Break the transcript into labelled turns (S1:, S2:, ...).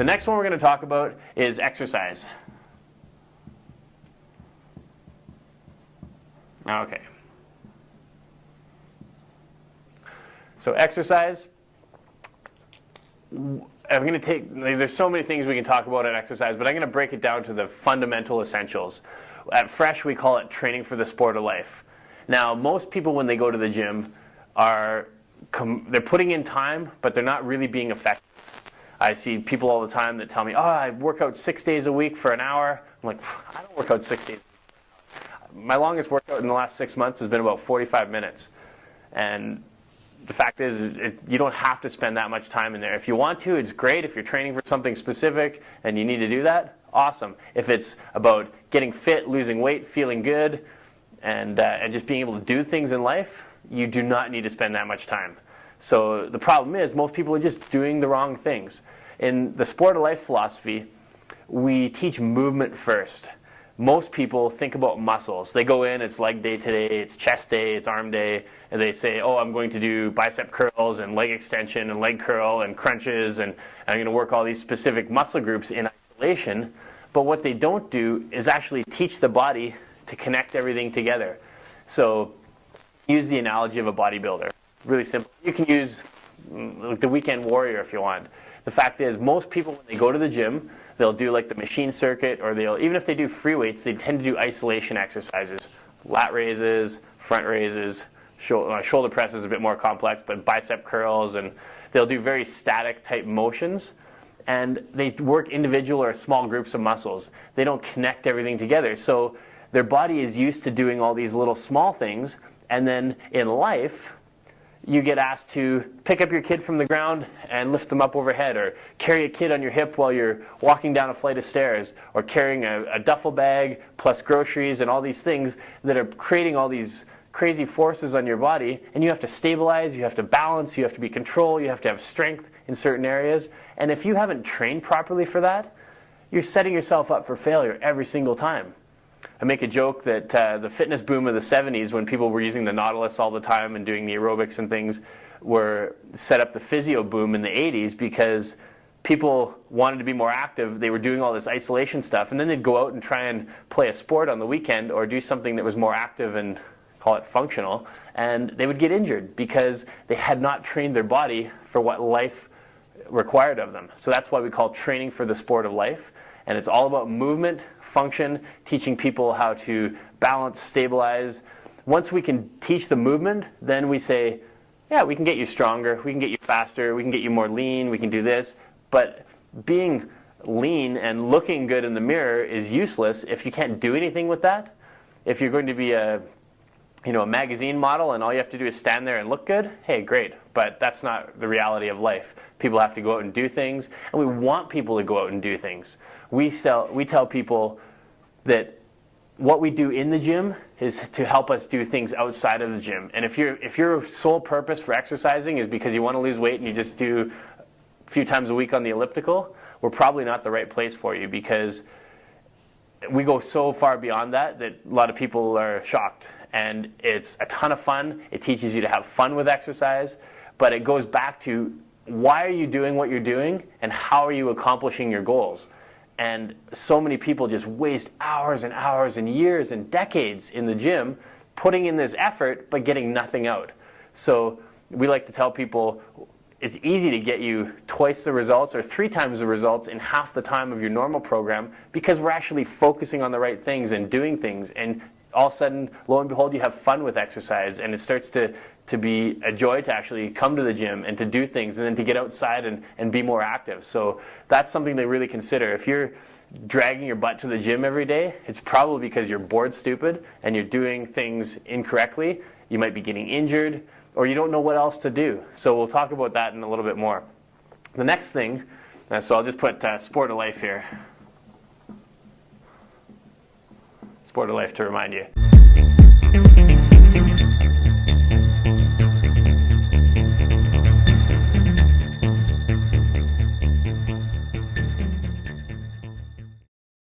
S1: next one we're going to talk about is exercise. Okay. So exercise, I'm going to take, there's so many things we can talk about in exercise, but I'm going to break it down to the fundamental essentials. At Fresh, we call it training for the sport of life. Now, most people when they go to the gym they're putting in time, but they're not really being effective. I see people all the time that tell me, oh, I work out 6 days a week for an hour. I'm like, I don't work out 6 days. My longest workout in the last 6 months has been about 45 minutes. And the fact is, you don't have to spend that much time in there. If you want to, it's great. If you're training for something specific and you need to do that, awesome. If it's about getting fit, losing weight, feeling good, and just being able to do things in life, you do not need to spend that much time. So the problem is most people are just doing the wrong things. In the sport of life philosophy, we teach movement first. Most people think about muscles. They go in, it's leg day today, it's chest day, it's arm day, and they say, oh, I'm going to do bicep curls and leg extension and leg curl and crunches, and I'm going to work all these specific muscle groups in isolation. But what they don't do is actually teach the body to connect everything together. So use the analogy of a bodybuilder. Really simple. You can use like the weekend warrior if you want. The fact is, most people when they go to the gym, they'll do like the machine circuit, or even if they do free weights, they tend to do isolation exercises. Lat raises, front raises, shoulder press is a bit more complex, but bicep curls, and they'll do very static type motions. And they work individual or small groups of muscles. They don't connect everything together. So their body is used to doing all these little small things, and then in life, you get asked to pick up your kid from the ground and lift them up overhead, or carry a kid on your hip while you're walking down a flight of stairs, or carrying a duffel bag plus groceries and all these things that are creating all these crazy forces on your body, and you have to stabilize, you have to balance, you have to be control, you have to have strength in certain areas. And if you haven't trained properly for that, you're setting yourself up for failure every single time. I make a joke that the fitness boom of the 70s, when people were using the Nautilus all the time and doing the aerobics and things, were set up the physio boom in the 80s because people wanted to be more active. They were doing all this isolation stuff, and then they'd go out and try and play a sport on the weekend or do something that was more active and call it functional, and they would get injured because they had not trained their body for what life required of them. So that's why we call training for the sport of life, and it's all about movement, function, teaching people how to balance, stabilize. Once we can teach the movement, then we say, yeah, we can get you stronger, we can get you faster, we can get you more lean, we can do this. But being lean and looking good in the mirror is useless if you can't do anything with that. If you're going to be a magazine model and all you have to do is stand there and look good, hey, great. But that's not the reality of life. People have to go out and do things, and we want people to go out and do things. We tell people that what we do in the gym is to help us do things outside of the gym. And if your sole purpose for exercising is because you want to lose weight and you just do a few times a week on the elliptical, we're probably not the right place for you, because we go so far beyond that a lot of people are shocked. And it's a ton of fun. It teaches you to have fun with exercise, but it goes back to why are you doing what you're doing and how are you accomplishing your goals? And so many people just waste hours and hours and years and decades in the gym putting in this effort but getting nothing out. So we like to tell people it's easy to get you twice the results or 3 times the results in half the time of your normal program, because we're actually focusing on the right things and doing things, and all of a sudden, lo and behold, you have fun with exercise, and it starts to be a joy to actually come to the gym and to do things, and then to get outside and be more active. So that's something to really consider. If you're dragging your butt to the gym every day, it's probably because you're bored stupid and you're doing things incorrectly. You might be getting injured, or you don't know what else to do. So we'll talk about that in a little bit more. The next thing, so I'll just put sport of life here. Sport of life to remind you.